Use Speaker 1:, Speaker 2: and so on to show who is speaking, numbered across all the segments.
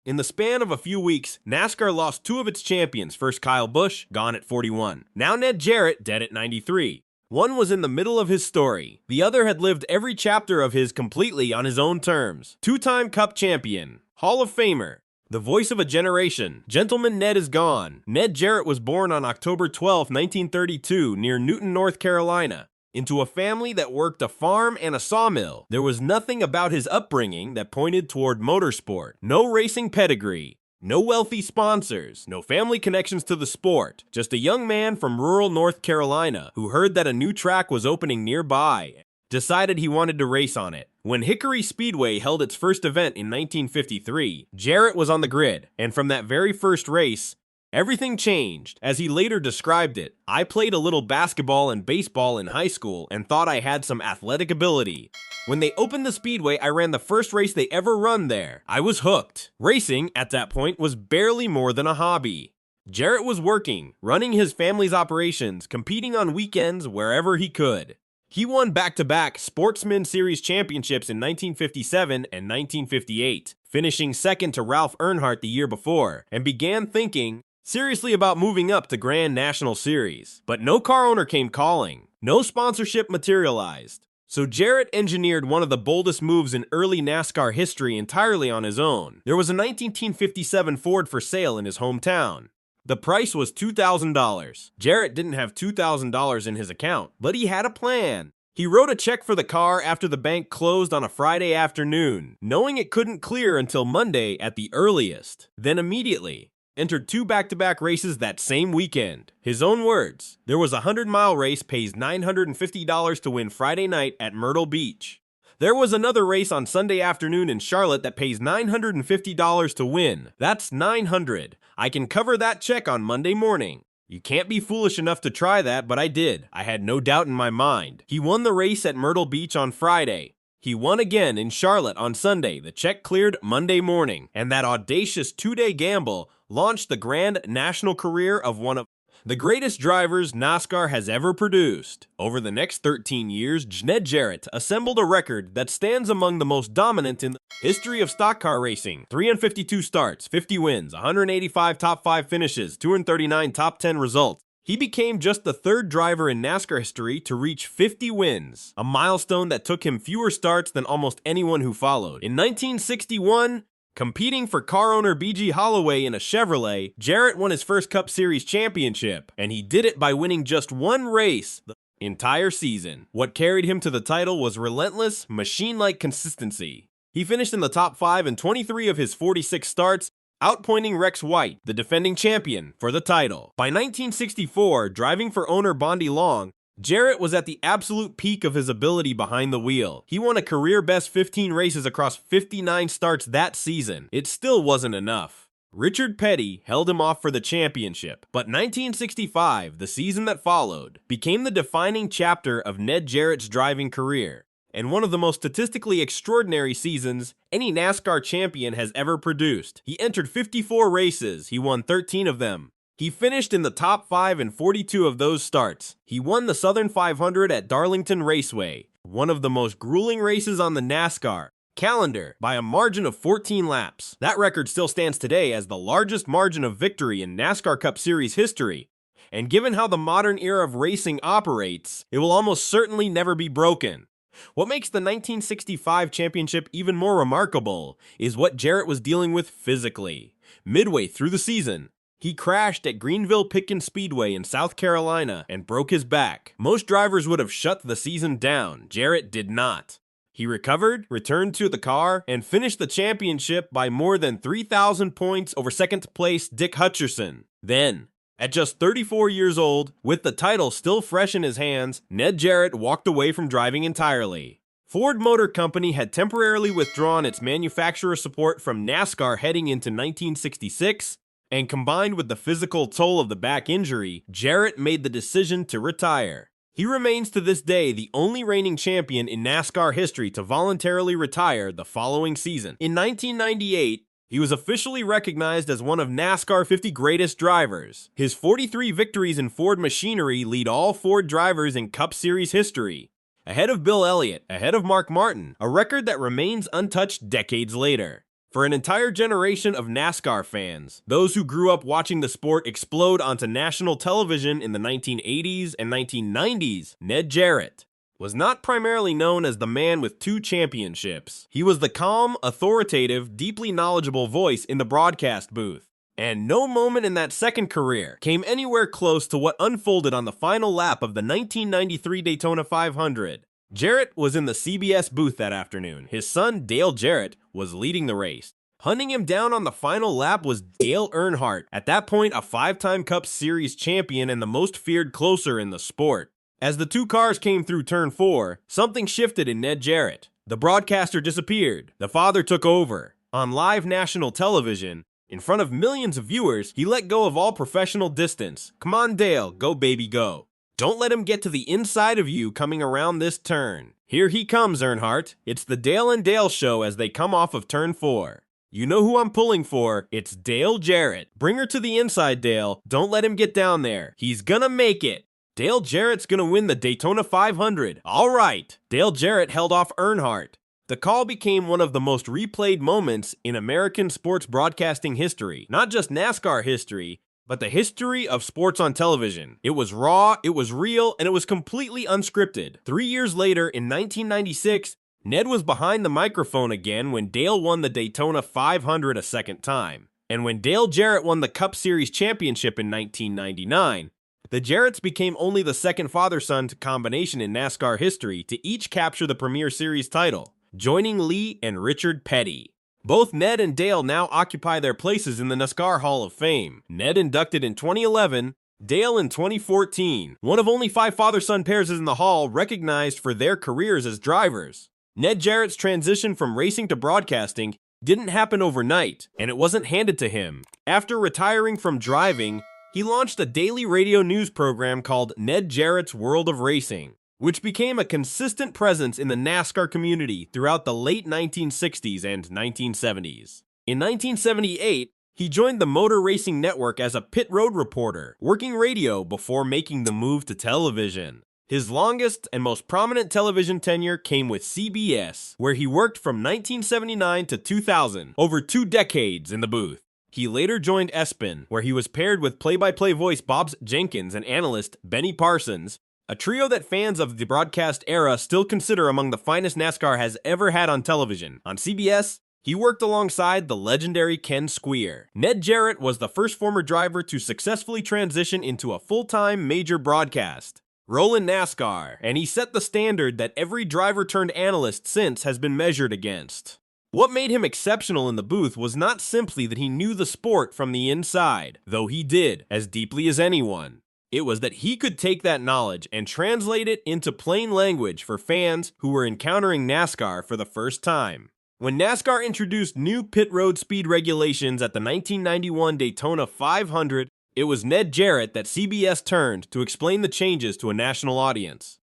Speaker 1: In the span of a few weeks, NASCAR lost two of its champions, first Kyle Busch, gone at 41. Now Ned Jarrett, dead at 93. One was in the middle of his story. The other had lived every chapter of his completely on his own terms. Two-time Cup champion, Hall of Famer, the voice of a generation. Gentleman Ned is gone. Ned Jarrett was born on October 12, 1932, near Newton, North Carolina, into a family that worked a farm and a sawmill. There was nothing about his upbringing that pointed toward motorsport. No racing pedigree, no wealthy sponsors, no family connections to the sport. Just a young man from rural North Carolina who heard that a new track was opening nearby, decided he wanted to race on it. When Hickory Speedway held its first event in 1953, Jarrett was on the grid, and from that very first race, everything changed. As he later described it, "I played a little basketball and baseball in high school and thought I had some athletic ability. When they opened the speedway, I ran the first race they ever run there. I was hooked." Racing, at that point, was barely more than a hobby. Jarrett was working, running his family's operations, competing on weekends wherever he could. He won back-to-back Sportsman Series championships in 1957 and 1958, finishing second to Ralph Earnhardt the year before, and began thinking seriously about moving up to Grand National Series. But no car owner came calling. No sponsorship materialized. So Jarrett engineered one of the boldest moves in early NASCAR history entirely on his own. There was a 1957 Ford for sale in his hometown. The price was $2,000. Jarrett didn't have $2,000 in his account, but he had a plan. He wrote a check for the car after the bank closed on a Friday afternoon, knowing it couldn't clear until Monday at the earliest. Then immediately entered two back-to-back races that same weekend. His own words: "There was a 100-mile race, pays $950 to win Friday night at Myrtle Beach. There was another race on Sunday afternoon in Charlotte that pays $950 to win. That's $900. I can cover that check on Monday morning. You can't be foolish enough to try that, but I did. I had no doubt in my mind." He won the race at Myrtle Beach on Friday. He won again in Charlotte on Sunday. The check cleared Monday morning, and that audacious two-day gamble launched the Grand National career of one of the greatest drivers NASCAR has ever produced. Over the next 13 years, Ned Jarrett assembled a record that stands among the most dominant in the history of stock car racing. 352 starts, 50 wins, 185 top 5 finishes, 239 top 10 results. He became just the third driver in NASCAR history to reach 50 wins, a milestone that took him fewer starts than almost anyone who followed. In 1961, competing for car owner B.G. Holloway in a Chevrolet, Jarrett won his first Cup Series championship, and he did it by winning just one race the entire season. What carried him to the title was relentless, machine-like consistency. He finished in the top 5 in 23 of his 46 starts, outpointing Rex White, the defending champion, for the title. By 1964, driving for owner Bondi Long, Jarrett was at the absolute peak of his ability behind the wheel. He won a career-best 15 races across 59 starts that season. It still wasn't enough. Richard Petty held him off for the championship, but 1965, the season that followed, became the defining chapter of Ned Jarrett's driving career, and one of the most statistically extraordinary seasons any NASCAR champion has ever produced. He entered 54 races. He won 13 of them. He finished in the top 5 in 42 of those starts. He won the Southern 500 at Darlington Raceway, one of the most grueling races on the NASCAR calendar, by a margin of 14 laps. That record still stands today as the largest margin of victory in NASCAR Cup Series history. And given how the modern era of racing operates, it will almost certainly never be broken. What makes the 1965 championship even more remarkable is what Jarrett was dealing with physically. Midway through the season, he crashed at Greenville-Pickens Speedway in South Carolina and broke his back. Most drivers would have shut the season down. Jarrett did not. He recovered, returned to the car, and finished the championship by more than 3,000 points over second-place Dick Hutcherson. Then, at just 34 years old, with the title still fresh in his hands, Ned Jarrett walked away from driving entirely. Ford Motor Company had temporarily withdrawn its manufacturer support from NASCAR heading into 1966, and combined with the physical toll of the back injury, Jarrett made the decision to retire. He remains to this day the only reigning champion in NASCAR history to voluntarily retire the following season. In 1998, he was officially recognized as one of NASCAR 50 greatest drivers. His 43 victories in Ford machinery lead all Ford drivers in Cup Series history, ahead of Bill Elliott, ahead of Mark Martin, a record that remains untouched decades later. For an entire generation of NASCAR fans, those who grew up watching the sport explode onto national television in the 1980s and 1990s, Ned Jarrett was not primarily known as the man with 2 championships. He was the calm, authoritative, deeply knowledgeable voice in the broadcast booth. And no moment in that second career came anywhere close to what unfolded on the final lap of the 1993 Daytona 500. Jarrett was in the CBS booth that afternoon. His son, Dale Jarrett, was leading the race. Hunting him down on the final lap was Dale Earnhardt, at that point a 5-time Cup Series champion and the most feared closer in the sport. As the 2 cars came through turn 4, something shifted in Ned Jarrett. The broadcaster disappeared. The father took over. On live national television, in front of millions of viewers, he let go of all professional distance. "Come on, Dale, go baby, go. Don't let him get to the inside of you coming around this turn. Here he comes, Earnhardt. It's the Dale and Dale show as they come off of turn 4. You know who I'm pulling for. It's Dale Jarrett. Bring her to the inside, Dale. Don't let him get down there. He's gonna make it. Dale Jarrett's gonna win the Daytona 500. All right." Dale Jarrett held off Earnhardt. The call became one of the most replayed moments in American sports broadcasting history. Not just NASCAR history, but the history of sports on television. It was raw, it was real, and it was completely unscripted. 3 years later, in 1996, Ned was behind the microphone again when Dale won the Daytona 500 a second time. And when Dale Jarrett won the Cup Series championship in 1999, the Jarretts became only the second father-son combination in NASCAR history to each capture the Premier Series title, joining Lee and Richard Petty. Both Ned and Dale now occupy their places in the NASCAR Hall of Fame. Ned inducted in 2011, Dale in 2014, one of only 5 father-son pairs in the Hall recognized for their careers as drivers. Ned Jarrett's transition from racing to broadcasting didn't happen overnight, and it wasn't handed to him. After retiring from driving, he launched a daily radio news program called Ned Jarrett's World of Racing, which became a consistent presence in the NASCAR community throughout the late 1960s and 1970s. In 1978, he joined the Motor Racing Network as a pit road reporter, working radio before making the move to television. His longest and most prominent television tenure came with CBS, where he worked from 1979 to 2000, over 2 decades in the booth. He later joined ESPN, where he was paired with play-by-play voice Bob Jenkins and analyst Benny Parsons, a trio that fans of the broadcast era still consider among the finest NASCAR has ever had on television. On CBS, he worked alongside the legendary Ken Squier. Ned Jarrett was the first former driver to successfully transition into a full-time major broadcast role in NASCAR, and he set the standard that every driver-turned-analyst since has been measured against. What made him exceptional in the booth was not simply that he knew the sport from the inside, though he did, as deeply as anyone. It was that he could take that knowledge and translate it into plain language for fans who were encountering NASCAR for the first time. When NASCAR introduced new pit road speed regulations at the 1991 Daytona 500, it was Ned Jarrett that CBS turned to explain the changes to a national audience.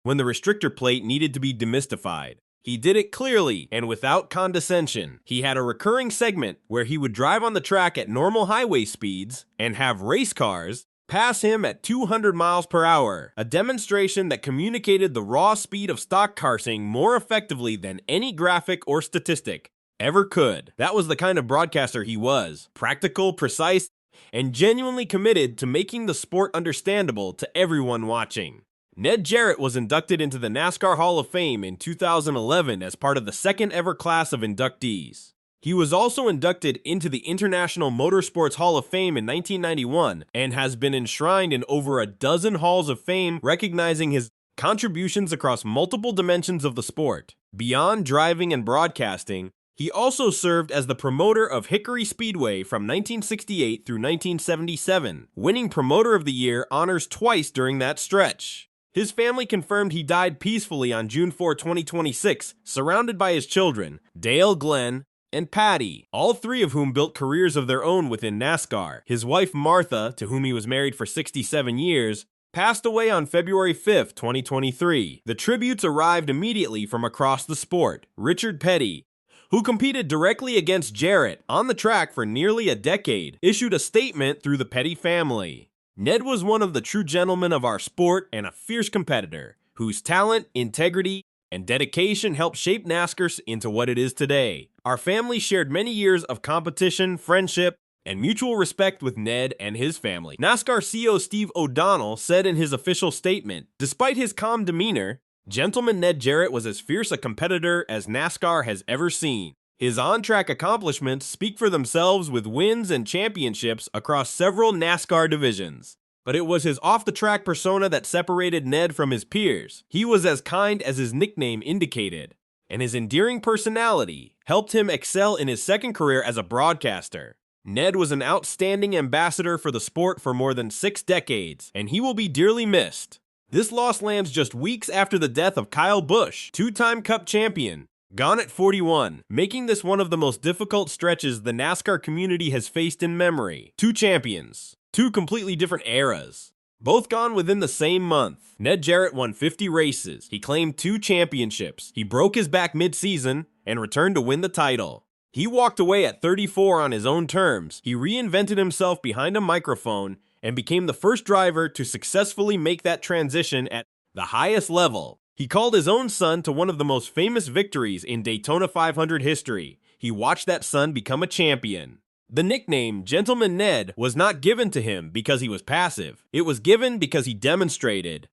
Speaker 1: When the restrictor plate needed to be demystified, he did it clearly and without condescension. He had a recurring segment where he would drive on the track at normal highway speeds and have race cars pass him at 200 miles per hour, a demonstration that communicated the raw speed of stock carsing more effectively than any graphic or statistic ever could. That was the kind of broadcaster he was, practical, precise, and genuinely committed to making the sport understandable to everyone watching. Ned Jarrett was inducted into the NASCAR Hall of Fame in 2011 as part of the second ever class of inductees. He was also inducted into the International Motorsports Hall of Fame in 1991 and has been enshrined in over a dozen halls of fame recognizing his contributions across multiple dimensions of the sport. Beyond driving and broadcasting, he also served as the promoter of Hickory Speedway from 1968 through 1977, winning Promoter of the Year honors twice during that stretch. His family confirmed he died peacefully on June 4, 2026, surrounded by his children, Dale, Glenn, and Patty, all 3 of whom built careers of their own within NASCAR. His wife Martha, to whom he was married for 67 years, passed away on February 5, 2023. The tributes arrived immediately from across the sport. Richard Petty, who competed directly against Jarrett on the track for nearly a decade, issued a statement through the Petty family. Ned was one of the true gentlemen of our sport and a fierce competitor, whose talent, integrity, and dedication helped shape NASCAR into what it is today. Our family shared many years of competition, friendship, and mutual respect with Ned and his family. NASCAR CEO Steve O'Donnell said in his official statement, despite his calm demeanor, Gentleman Ned Jarrett was as fierce a competitor as NASCAR has ever seen. His on-track accomplishments speak for themselves with wins and championships across several NASCAR divisions. But it was his off-the-track persona that separated Ned from his peers. He was as kind as his nickname indicated, and his endearing personality helped him excel in his second career as a broadcaster. Ned was an outstanding ambassador for the sport for more than 6 decades, and he will be dearly missed. This loss lands just weeks after the death of Kyle Busch, 2-time Cup champion, gone at 41, making this one of the most difficult stretches the NASCAR community has faced in memory. 2 champions, 2 completely different eras, both gone within the same month. Ned Jarrett won 50 races, he claimed 2 championships, he broke his back mid-season, and returned to win the title. He walked away at 34 on his own terms, he reinvented himself behind a microphone, and became the first driver to successfully make that transition at the highest level. He called his own son to one of the most famous victories in Daytona 500 history. He watched that son become a champion. The nickname Gentleman Ned was not given to him because he was passive. It was given because he demonstrated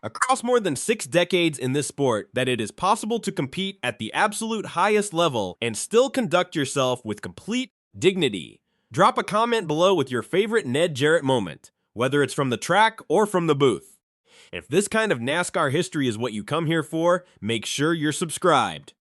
Speaker 1: across more than 6 decades in this sport that it is possible to compete at the absolute highest level and still conduct yourself with complete dignity. Drop a comment below with your favorite Ned Jarrett moment, whether it's from the track or from the booth. If this kind of NASCAR history is what you come here for, make sure you're subscribed.